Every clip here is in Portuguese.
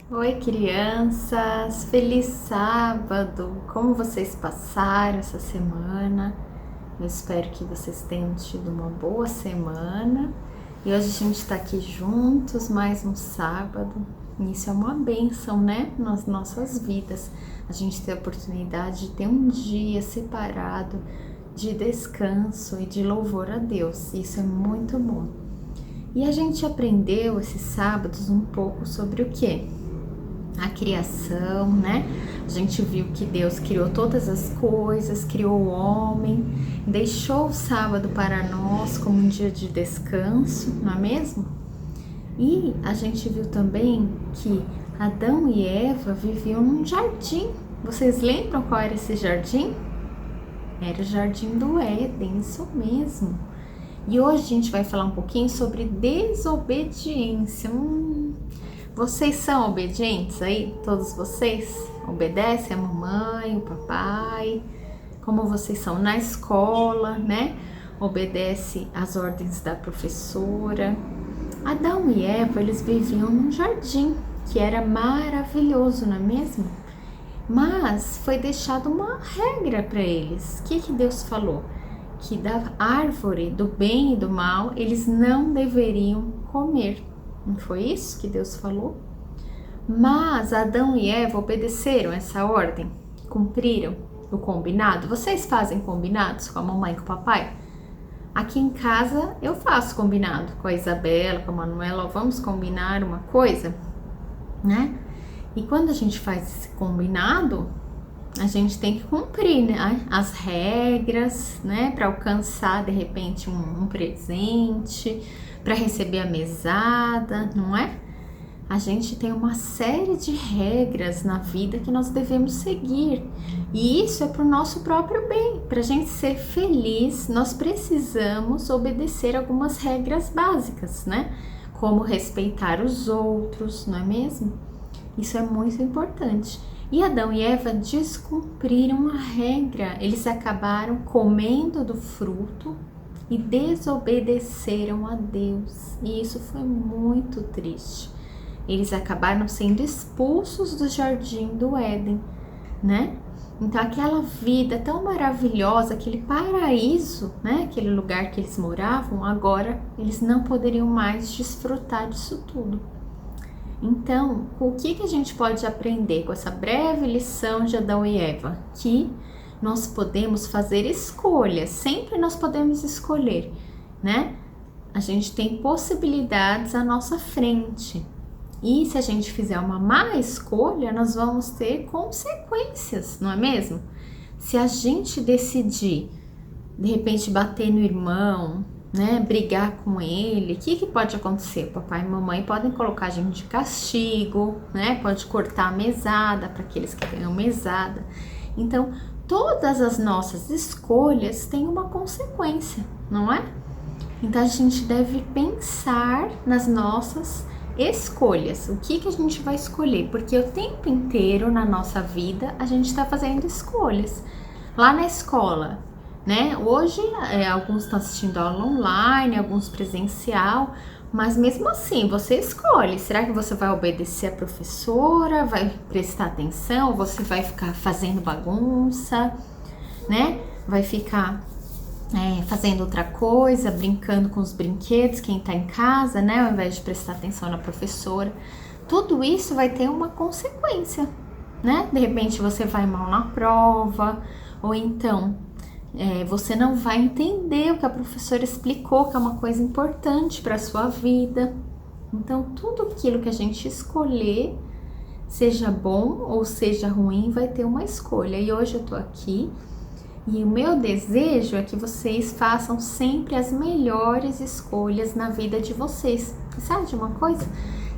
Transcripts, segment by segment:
Oi, crianças! Feliz sábado! Como vocês passaram essa semana? Eu espero que vocês tenham tido uma boa semana. E hoje a gente está aqui juntos, mais um sábado. Isso é uma bênção, né? Nas nossas vidas. A gente ter a oportunidade de ter um dia separado de descanso e de louvor a Deus. Isso é muito bom. E a gente aprendeu esses sábados um pouco sobre o quê? A criação, né? A gente viu que Deus criou todas as coisas, criou o homem, deixou o sábado para nós como um dia de descanso, não é mesmo? E a gente viu também que Adão e Eva viviam num jardim. Vocês lembram qual era esse jardim? Era o Jardim do Éden, isso mesmo. E hoje a gente vai falar um pouquinho sobre desobediência. Vocês são obedientes aí? Todos vocês obedecem a mamãe, o papai? Como vocês são na escola, né? Obedece às ordens da professora. Adão e Eva, eles viviam num jardim que era maravilhoso, não é mesmo? Mas foi deixada uma regra para eles. O que Deus falou? Que da árvore do bem e do mal eles não deveriam comer. Não foi isso que Deus falou? Mas Adão e Eva obedeceram essa ordem, cumpriram o combinado. Vocês fazem combinados com a mamãe e com o papai? Aqui em casa eu faço combinado com a Isabela, com a Manuela. Vamos combinar uma coisa, né? E quando a gente faz esse combinado, a gente tem que cumprir, né, as regras, né, para alcançar de repente um presente, para receber a mesada, não é? A gente tem uma série de regras na vida que nós devemos seguir, e isso é para o nosso próprio bem. Para a gente ser feliz, nós precisamos obedecer algumas regras básicas, né? Como respeitar os outros, não é mesmo? Isso é muito importante. E Adão e Eva descumpriram a regra, eles acabaram comendo do fruto e desobedeceram a Deus, e isso foi muito triste. Eles acabaram sendo expulsos do jardim do Éden, né? Então aquela vida tão maravilhosa, aquele paraíso, né? Aquele lugar que eles moravam, agora eles não poderiam mais desfrutar disso tudo. Então, o que a gente pode aprender com essa breve lição de Adão e Eva? Que nós podemos fazer escolhas, sempre nós podemos escolher, né? A gente tem possibilidades à nossa frente. E se a gente fizer uma má escolha, nós vamos ter consequências, não é mesmo? Se a gente decidir, de repente, bater no irmão, né, brigar com ele, o que pode acontecer? Papai e mamãe podem colocar a gente de castigo, né? Pode cortar a mesada para aqueles que ganham mesada. Então, todas as nossas escolhas têm uma consequência, não é? Então, a gente deve pensar nas nossas escolhas. O que a gente vai escolher? Porque o tempo inteiro na nossa vida a gente está fazendo escolhas. Lá na escola, né? Hoje, alguns estão assistindo aula online, alguns presencial, mas mesmo assim, você escolhe. Será que você vai obedecer a professora, vai prestar atenção, ou você vai ficar fazendo bagunça, né? Vai ficar fazendo outra coisa, brincando com os brinquedos, quem tá em casa, né? Ao invés de prestar atenção na professora. Tudo isso vai ter uma consequência, né? De repente, você vai mal na prova, ou então você não vai entender o que a professora explicou, que é uma coisa importante para a sua vida. Então, tudo aquilo que a gente escolher, seja bom ou seja ruim, vai ter uma escolha. E hoje eu tô aqui e o meu desejo é que vocês façam sempre as melhores escolhas na vida de vocês. E sabe de uma coisa?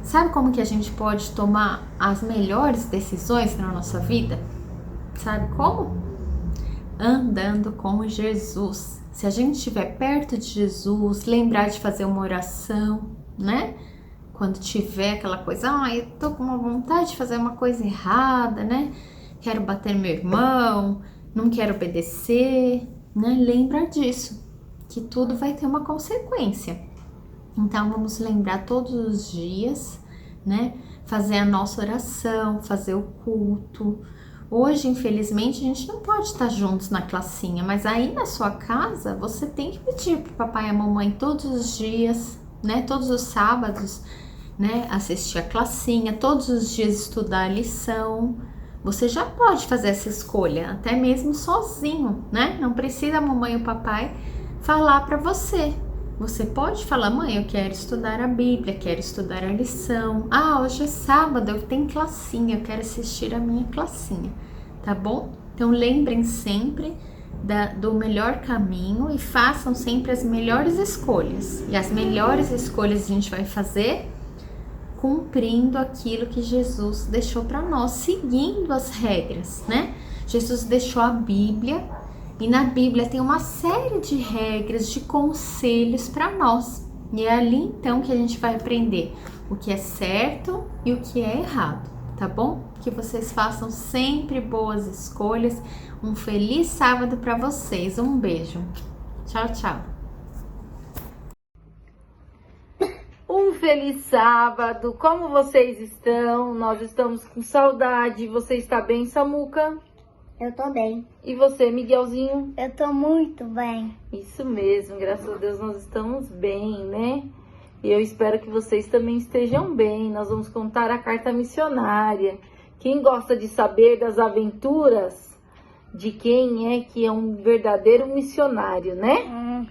Sabe como que a gente pode tomar as melhores decisões na nossa vida? Sabe como? Andando com Jesus. Se a gente estiver perto de Jesus, lembrar de fazer uma oração, né? Quando tiver aquela coisa, eu tô com uma vontade de fazer uma coisa errada, né? Quero bater meu irmão, não quero obedecer, né? Lembra disso, que tudo vai ter uma consequência. Então vamos lembrar todos os dias, né? fazer a nossa oração, fazer o culto. Hoje, infelizmente, a gente não pode estar juntos na classinha, mas aí na sua casa você tem que pedir pro papai e a mamãe todos os dias, né? Todos os sábados, né? Assistir a classinha, todos os dias estudar a lição. Você já pode fazer essa escolha, até mesmo sozinho, né? Não precisa a mamãe e o papai falar para você. Você pode falar, mãe, eu quero estudar a Bíblia, quero estudar a lição. Ah, hoje é sábado, eu tenho classinha, eu quero assistir a minha classinha, tá bom? Então lembrem sempre do melhor caminho e façam sempre as melhores escolhas. E as melhores escolhas a gente vai fazer cumprindo aquilo que Jesus deixou para nós, seguindo as regras, né? Jesus deixou a Bíblia. E na Bíblia tem uma série de regras, de conselhos para nós. E é ali então que a gente vai aprender o que é certo e o que é errado, tá bom? Que vocês façam sempre boas escolhas. Um feliz sábado para vocês. Um beijo. Tchau, tchau. Um feliz sábado. Como vocês estão? Nós estamos com saudade. Você está bem, Samuca? Eu tô bem. E você, Miguelzinho? Eu tô muito bem. Isso mesmo, graças a Deus nós estamos bem, né? E eu espero que vocês também estejam bem. Nós vamos contar a carta missionária. Quem gosta de saber das aventuras de quem é que é um verdadeiro missionário, né?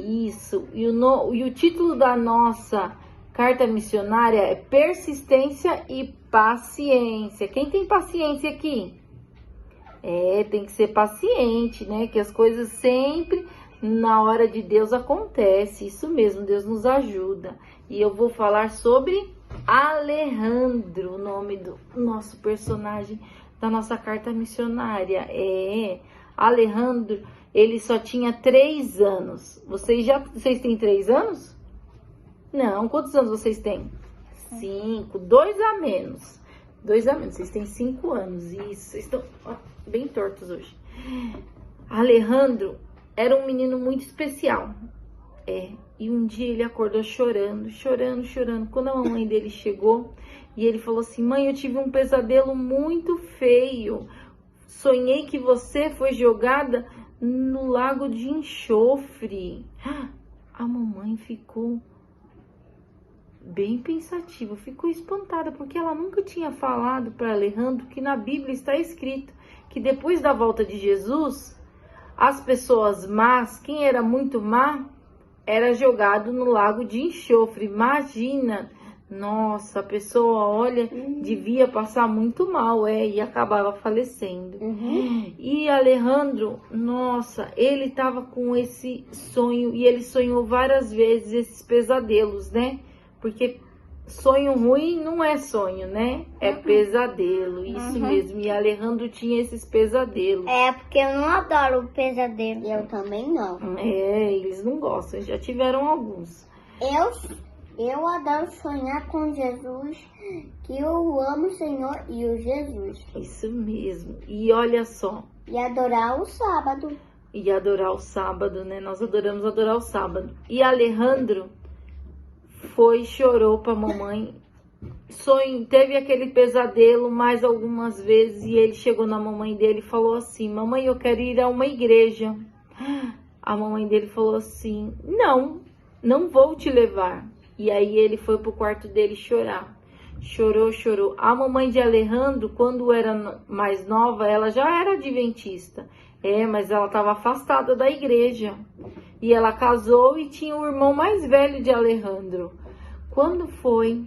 Isso. E o título da nossa carta missionária é Persistência e Paciência. Quem tem paciência aqui? Tem que ser paciente, né? Que as coisas sempre na hora de Deus acontecem. Isso mesmo, Deus nos ajuda. E eu vou falar sobre Alejandro, o nome do nosso personagem da nossa carta missionária. Alejandro, ele só tinha 3 anos. Vocês têm 3 anos? Não, quantos anos vocês têm? 5, 2 a menos. 2 a menos, vocês têm 5 anos. Isso, vocês estão bem tortos hoje. Alejandro era um menino muito especial. E um dia ele acordou chorando. Quando a mamãe dele chegou e ele falou assim: mãe, eu tive um pesadelo muito feio. Sonhei que você foi jogada no lago de enxofre. A mamãe ficou bem pensativa, ficou espantada, porque ela nunca tinha falado para Alejandro que na Bíblia está escrito que depois da volta de Jesus, as pessoas más, quem era muito má, era jogado no lago de enxofre. Imagina, nossa, a pessoa, olha, devia passar muito mal, e acabava falecendo. E Alejandro, nossa, ele estava com esse sonho, e ele sonhou várias vezes esses pesadelos, né? Porque sonho ruim não é sonho, né? É pesadelo, isso mesmo. E Alejandro tinha esses pesadelos. Porque eu não adoro pesadelo. Eu também não. Eles não gostam, já tiveram alguns. Eu adoro sonhar com Jesus, que eu amo o Senhor e o Jesus. Isso mesmo. E olha só. E adorar o sábado. E adorar o sábado, né? Nós adoramos adorar o sábado. E Alejandro chorou para a mamãe, teve aquele pesadelo mais algumas vezes, e ele chegou na mamãe dele e falou assim: mamãe, eu quero ir a uma igreja. A mamãe dele falou assim: não vou te levar. E aí ele foi pro quarto dele chorar. Chorou. A mamãe de Alejandro, quando era mais nova, ela já era adventista. Mas ela estava afastada da igreja. E ela casou e tinha o irmão mais velho de Alejandro. Quando foi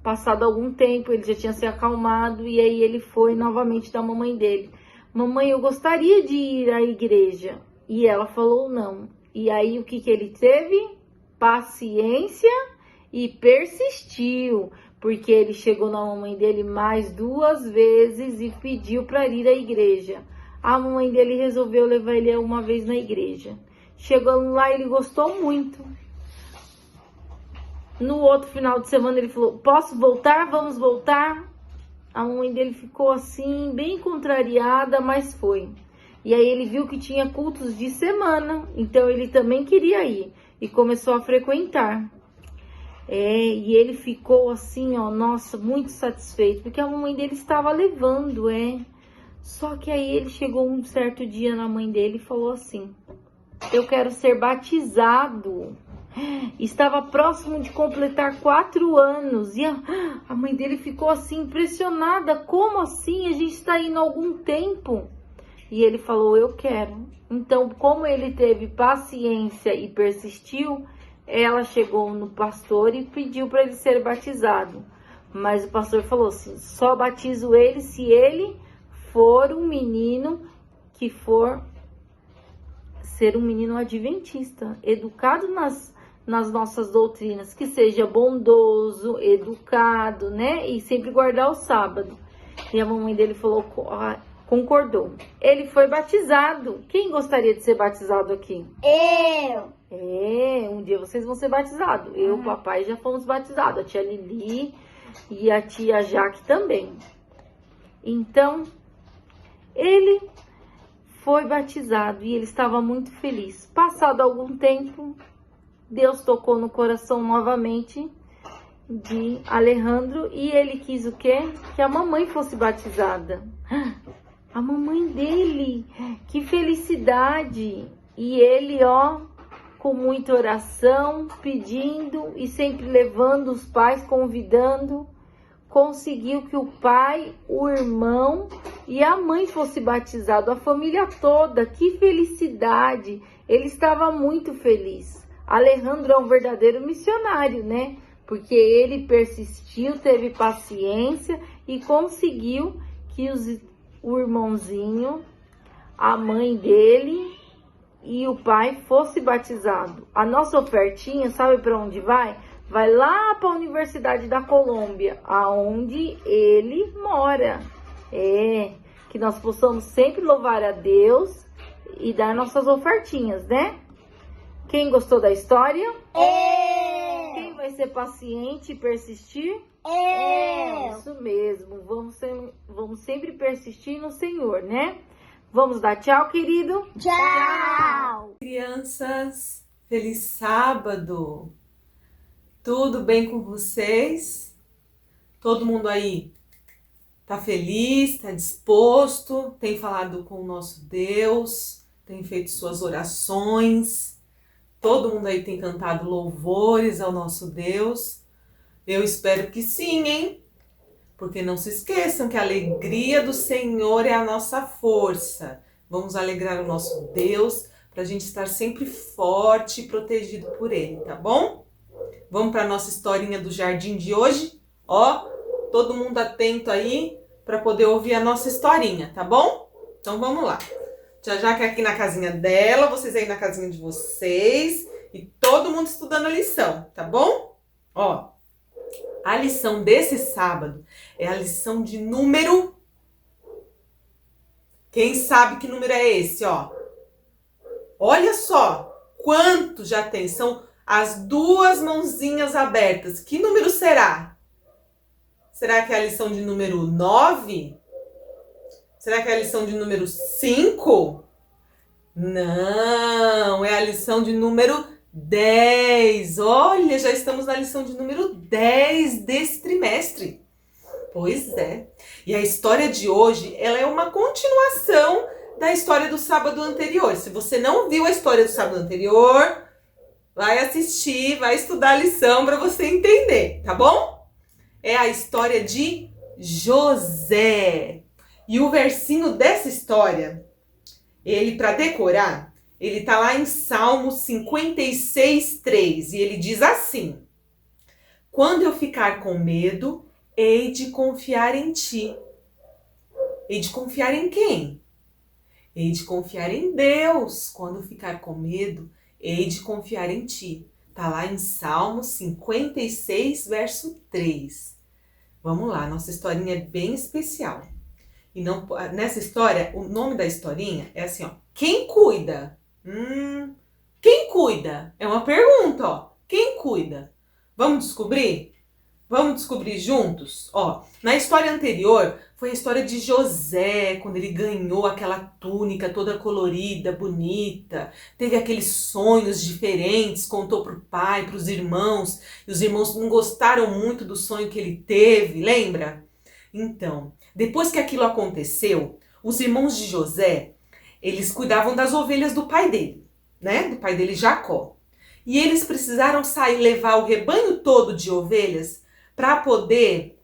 passado algum tempo, ele já tinha se acalmado, e aí ele foi novamente da mamãe dele: mamãe, eu gostaria de ir à igreja. E ela falou não. E aí o que ele teve? Paciência e persistiu, porque ele chegou na mamãe dele mais 2 vezes e pediu para ir à igreja. A mamãe dele resolveu levar ele uma vez na igreja. Chegando lá, ele gostou muito. No outro final de semana ele falou: posso voltar? Vamos voltar? A mamãe dele ficou assim, bem contrariada, mas foi. E aí ele viu que tinha cultos de semana, então ele também queria ir e começou a frequentar. E ele ficou assim, ó, nossa, muito satisfeito, porque a mamãe dele estava levando, Só que aí ele chegou um certo dia na mãe dele e falou assim: eu quero ser batizado. Estava próximo de completar 4 anos. E a mãe dele ficou assim, impressionada. Como assim? A gente está indo há algum tempo. E ele falou: eu quero. Então, como ele teve paciência e persistiu, ela chegou no pastor e pediu para ele ser batizado. Mas o pastor falou assim: só batizo ele se ele for um menino que for ser um menino adventista, educado nas nossas doutrinas, que seja bondoso, educado, né? E sempre guardar o sábado. E a mamãe dele falou, concordou. Ele foi batizado. Quem gostaria de ser batizado aqui? Eu. Um dia vocês vão ser batizados. Eu e o papai já fomos batizados. A tia Lili e a tia Jaque também. Então, ele foi batizado e ele estava muito feliz. Passado algum tempo, Deus tocou no coração novamente de Alejandro e ele quis o quê? Que a mamãe fosse batizada. A mamãe dele, que felicidade! E ele, com muita oração, pedindo e sempre levando os pais, convidando, conseguiu que o pai, o irmão e a mãe fosse batizado, a família toda. Que felicidade! Ele estava muito feliz. Alejandro é um verdadeiro missionário, né? Porque ele persistiu, teve paciência e conseguiu que o irmãozinho, a mãe dele e o pai fosse batizado. A nossa ofertinha, sabe para onde vai? Vai lá para a Universidade da Colômbia, aonde ele mora. Que nós possamos sempre louvar a Deus e dar nossas ofertinhas, né? Quem gostou da história? Quem vai ser paciente e persistir? Isso mesmo. Vamos sempre persistir no Senhor, né? Vamos dar tchau, querido? Tchau! Crianças, feliz sábado! Tudo bem com vocês? Todo mundo aí tá feliz, tá disposto, tem falado com o nosso Deus, tem feito suas orações, todo mundo aí tem cantado louvores ao nosso Deus. Eu espero que sim, hein? Porque não se esqueçam que a alegria do Senhor é a nossa força. Vamos alegrar o nosso Deus para a gente estar sempre forte e protegido por Ele, tá bom? Vamos para a nossa historinha do jardim de hoje? Todo mundo atento aí para poder ouvir a nossa historinha, tá bom? Então vamos lá. Tia Jaque aqui na casinha dela, vocês aí na casinha de vocês e todo mundo estudando a lição, tá bom? A lição desse sábado é a lição de número... Quem sabe que número é esse, Olha só quanto já tem. São as 2 mãozinhas abertas. Que número será? Será que é a lição de número 9? Será que é a lição de número 5? Não, é a lição de número 10. Olha, já estamos na lição de número 10 desse trimestre. Pois é. E a história de hoje, ela é uma continuação da história do sábado anterior. Se você não viu a história do sábado anterior, vai assistir, vai estudar a lição para você entender, tá bom? É a história de José. E o versinho dessa história, ele, para decorar, ele tá lá em Salmo 56:3 e ele diz assim: quando eu ficar com medo, hei de confiar em ti. Hei de confiar em quem? Hei de confiar em Deus. Quando eu ficar com medo, hei de confiar em ti. Tá lá em Salmo 56, verso 3. Vamos lá, nossa historinha é bem especial. E não, nessa história, o nome da historinha é assim, quem cuida? Quem cuida? É uma pergunta, Quem cuida? Vamos descobrir? Vamos descobrir juntos? Ó, na história anterior foi a história de José, quando ele ganhou aquela túnica toda colorida, bonita, teve aqueles sonhos diferentes, contou pro pai, pros irmãos, e os irmãos não gostaram muito do sonho que ele teve, lembra? Então, depois que aquilo aconteceu, os irmãos de José, eles cuidavam das ovelhas do pai dele, né? Do pai dele, Jacó. E eles precisaram sair, levar o rebanho todo de ovelhas para poder,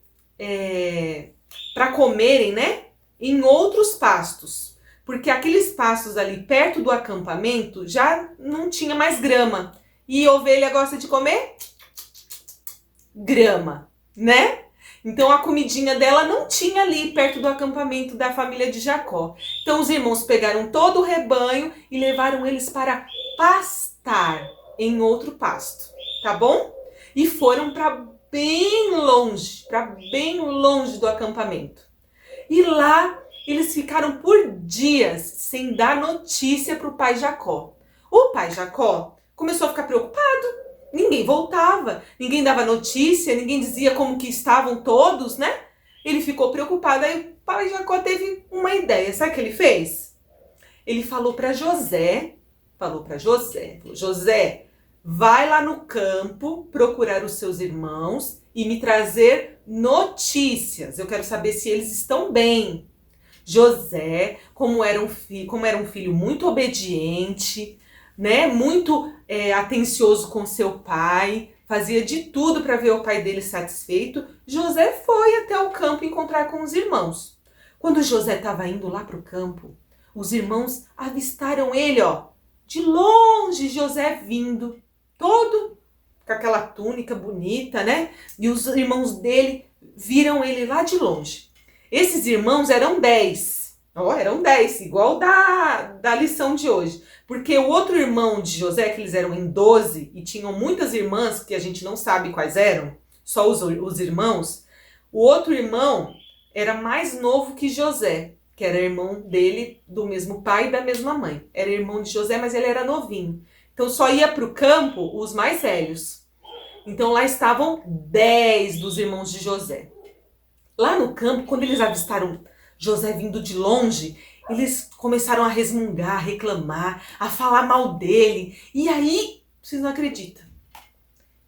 para comerem, né? Em outros pastos. Porque aqueles pastos ali perto do acampamento já não tinha mais grama. E ovelha gosta de comer grama, né? Então a comidinha dela não tinha ali perto do acampamento da família de Jacó. Então os irmãos pegaram todo o rebanho e levaram eles para pastar em outro pasto, tá bom? E foram para bem longe do acampamento. E lá eles ficaram por dias sem dar notícia para o pai Jacó. O pai Jacó começou a ficar preocupado. Ninguém voltava, ninguém dava notícia, ninguém dizia como que estavam todos, né? Ele ficou preocupado. Aí o pai Jacó teve uma ideia. Sabe o que ele fez? Ele falou para José, José, vai lá no campo procurar os seus irmãos e me trazer notícias. Eu quero saber se eles estão bem. José, como era um filho muito obediente, né, muito atencioso com seu pai, fazia de tudo para ver o pai dele satisfeito, José foi até o campo encontrar com os irmãos. Quando José estava indo lá para o campo, os irmãos avistaram ele, ó, de longe, José vindo, todo com aquela túnica bonita, né? E os irmãos dele viram ele lá de longe. Esses irmãos eram 10. Eram 10, igual da lição de hoje. Porque o outro irmão de José, que eles eram em 12, e tinham muitas irmãs, que a gente não sabe quais eram, só os irmãos, o outro irmão era mais novo que José, que era irmão dele, do mesmo pai e da mesma mãe. Era irmão de José, mas ele era novinho. Então só ia para o campo os mais velhos. Então lá estavam 10 dos irmãos de José. Lá no campo, quando eles avistaram José vindo de longe, eles começaram a resmungar, a reclamar, a falar mal dele. E aí, vocês não acreditam,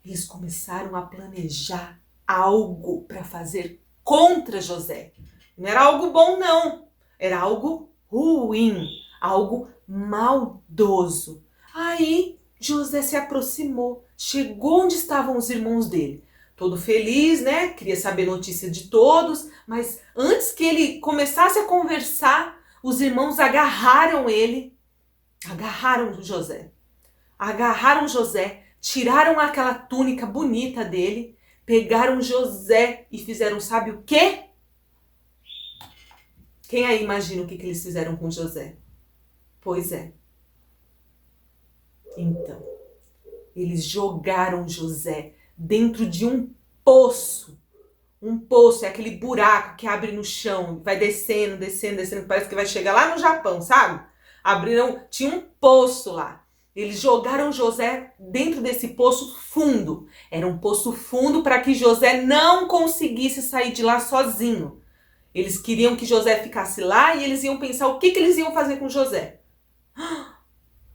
eles começaram a planejar algo para fazer contra José. Não era algo bom, não. Era algo ruim, algo maldoso. Aí José se aproximou, chegou onde estavam os irmãos dele. Todo feliz, né? Queria saber notícia de todos, mas antes que ele começasse a conversar, os irmãos agarraram José, tiraram aquela túnica bonita dele, pegaram José e fizeram, sabe o quê? Quem aí imagina o que eles fizeram com José? Pois é. Então, eles jogaram José dentro de um poço. Um poço é aquele buraco que abre no chão, vai descendo, parece que vai chegar lá no Japão, sabe? Tinha um poço lá. Eles jogaram José dentro desse poço fundo. Era um poço fundo para que José não conseguisse sair de lá sozinho. Eles queriam que José ficasse lá e eles iam pensar o que eles iam fazer com José.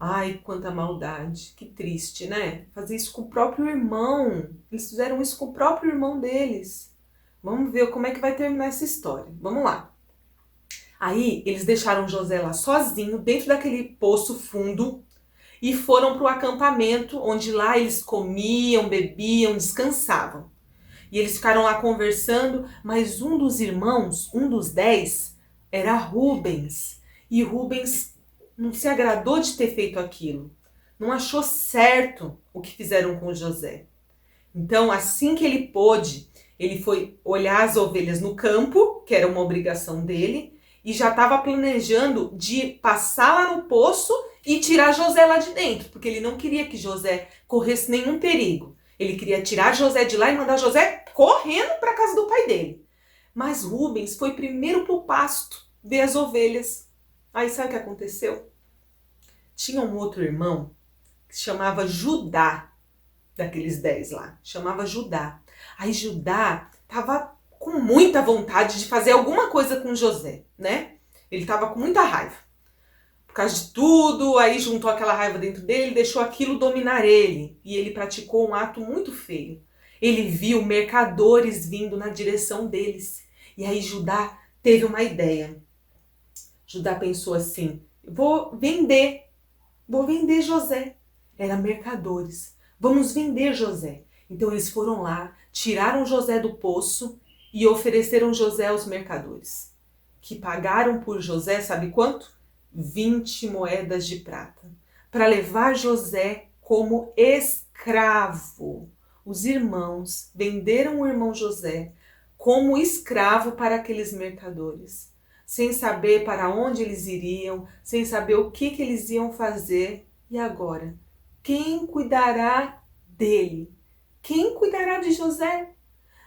Ai, quanta maldade, que triste, né? Fazer isso com o próprio irmão. Eles fizeram isso com o próprio irmão deles. Vamos ver como é que vai terminar essa história. Vamos lá. Aí, eles deixaram José lá sozinho, dentro daquele poço fundo, e foram para o acampamento, onde lá eles comiam, bebiam, descansavam. E eles ficaram lá conversando, mas um dos irmãos, um dos 10, era Rubens. E Rubens não se agradou de ter feito aquilo. Não achou certo o que fizeram com José. Então, assim que ele pôde, ele foi olhar as ovelhas no campo, que era uma obrigação dele, e já estava planejando de passar lá no poço e tirar José lá de dentro, porque ele não queria que José corresse nenhum perigo. Ele queria tirar José de lá e mandar José correndo para a casa do pai dele. Mas Rubens foi primeiro para o pasto ver as ovelhas. Aí sabe o que aconteceu? Tinha um outro irmão que se chamava Judá. daqueles 10 lá, chamava Judá. Aí Judá estava com muita vontade de fazer alguma coisa com José, né? Ele estava com muita raiva. Por causa de tudo, aí juntou aquela raiva dentro dele, deixou aquilo dominar ele. E ele praticou um ato muito feio. Ele viu mercadores vindo na direção deles. E aí Judá teve uma ideia. Judá pensou assim, vou vender José. Era mercadores. Vamos vender José. Então eles foram lá, tiraram José do poço e ofereceram José aos mercadores. Que pagaram por José, sabe quanto? 20 moedas de prata. Para levar José como escravo. Os irmãos venderam o irmão José como escravo para aqueles mercadores. Sem saber para onde eles iriam, sem saber o que eles iam fazer. E agora? Quem cuidará dele? Quem cuidará de José?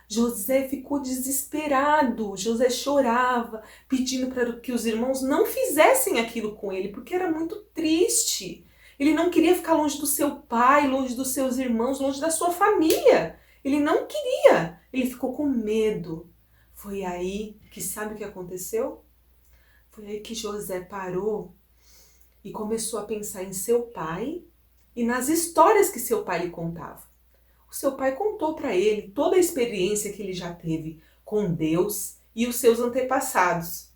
José ficou desesperado, José chorava, pedindo para que os irmãos não fizessem aquilo com ele, porque era muito triste. Ele não queria ficar longe do seu pai, longe dos seus irmãos, longe da sua família. Ele não queria, ele ficou com medo. Foi aí que sabe o que aconteceu? Foi aí que José parou e começou a pensar em seu pai e nas histórias que seu pai lhe contava. O seu pai contou para ele toda a experiência que ele já teve com Deus e os seus antepassados.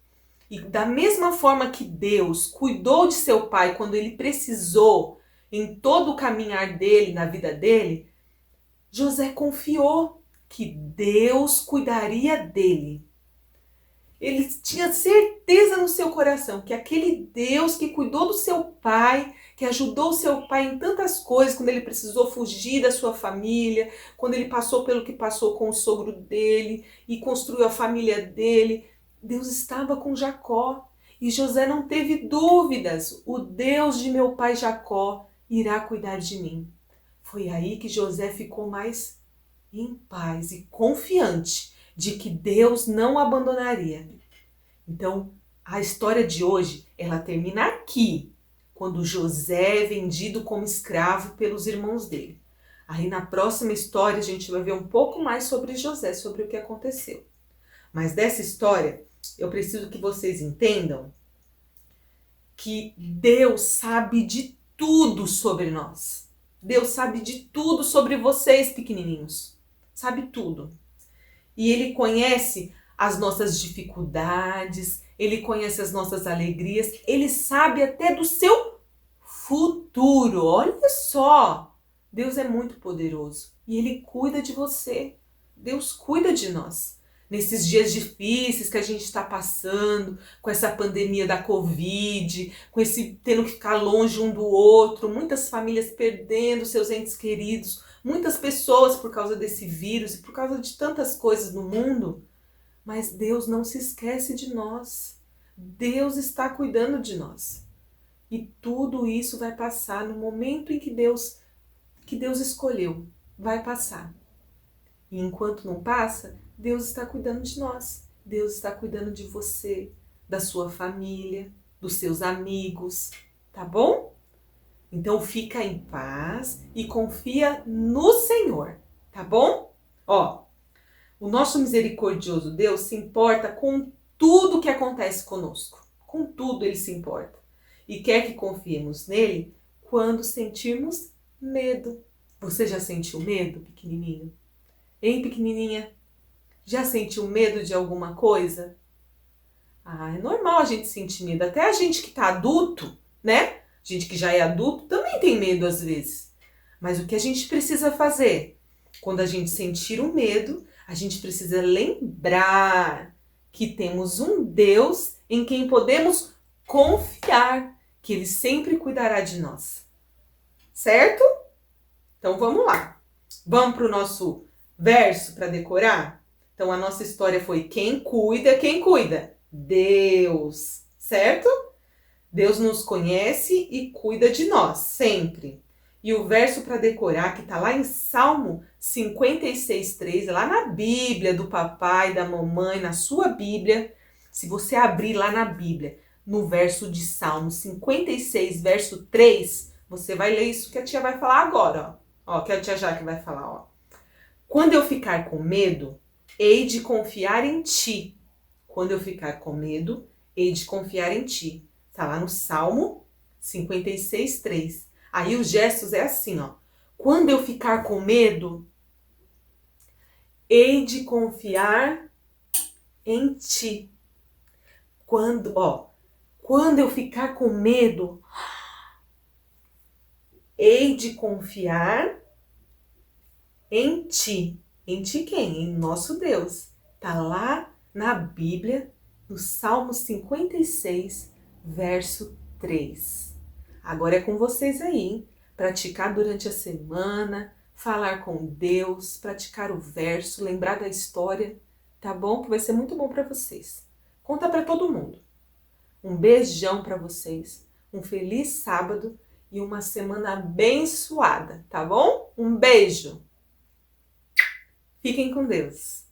E da mesma forma que Deus cuidou de seu pai quando ele precisou em todo o caminhar dele, na vida dele, José confiou que Deus cuidaria dele. Ele tinha certeza no seu coração que aquele Deus que cuidou do seu pai, que ajudou o seu pai em tantas coisas, quando ele precisou fugir da sua família, quando ele passou pelo que passou com o sogro dele e construiu a família dele, Deus estava com Jacó. E José não teve dúvidas, o Deus de meu pai Jacó irá cuidar de mim. Foi aí que José ficou mais em paz e confiante de que Deus não o abandonaria. Então, a história de hoje, ela termina aqui, quando José é vendido como escravo pelos irmãos dele. Aí na próxima história a gente vai ver um pouco mais sobre José, sobre o que aconteceu. Mas dessa história, eu preciso que vocês entendam que Deus sabe de tudo sobre nós. Deus sabe de tudo sobre vocês, pequenininhos. Sabe tudo. E Ele conhece as nossas dificuldades, Ele conhece as nossas alegrias, Ele sabe até do seu futuro. Olha só, Deus é muito poderoso e Ele cuida de você. Deus cuida de nós. Nesses dias difíceis que a gente está passando, com essa pandemia da Covid, com esse tendo que ficar longe um do outro, muitas famílias perdendo seus entes queridos, muitas pessoas por causa desse vírus e por causa de tantas coisas no mundo. Mas Deus não se esquece de nós. Deus está cuidando de nós. E tudo isso vai passar no momento em que Deus escolheu. Vai passar. E enquanto não passa, Deus está cuidando de nós. Deus está cuidando de você, da sua família, dos seus amigos. Tá bom? Então fica em paz e confia no Senhor. Tá bom? Ó, o nosso misericordioso Deus se importa com tudo que acontece conosco. Com tudo Ele se importa. E quer que confiemos nele quando sentirmos medo. Você já sentiu medo, pequenininho? Hein, pequenininha? Já sentiu medo de alguma coisa? Ah, é normal a gente sentir medo. Até a gente que tá adulto, né? Gente que já é adulto também tem medo às vezes. Mas o que a gente precisa fazer? Quando a gente sentir o medo, a gente precisa lembrar que temos um Deus em quem podemos confiar, que Ele sempre cuidará de nós. Certo? Então vamos lá. Vamos para o nosso verso para decorar? Então a nossa história foi quem cuida? Quem cuida? Deus. Certo? Deus nos conhece e cuida de nós, sempre. E o verso para decorar, que está lá em Salmo 56:3, lá na Bíblia do papai, da mamãe, na sua Bíblia. Se você abrir lá na Bíblia, no verso de Salmo 56, verso 3, você vai ler isso que a tia vai falar agora. Ó. Ó, que a tia Jaque vai falar, ó. Quando eu ficar com medo, hei de confiar em ti. Quando eu ficar com medo, hei de confiar em ti. Tá lá no Salmo 56:3. Aí os gestos é assim, ó. Quando eu ficar com medo, hei de confiar em ti. Quando eu ficar com medo, hei de confiar em ti. Em ti quem? Em nosso Deus. Tá lá na Bíblia, no Salmo 56, verso 3. Agora é com vocês aí, hein? Praticar durante a semana, falar com Deus, praticar o verso, lembrar da história, tá bom? Que vai ser muito bom para vocês. Conta para todo mundo. Um beijão para vocês, um feliz sábado e uma semana abençoada, tá bom? Um beijo! Fiquem com Deus!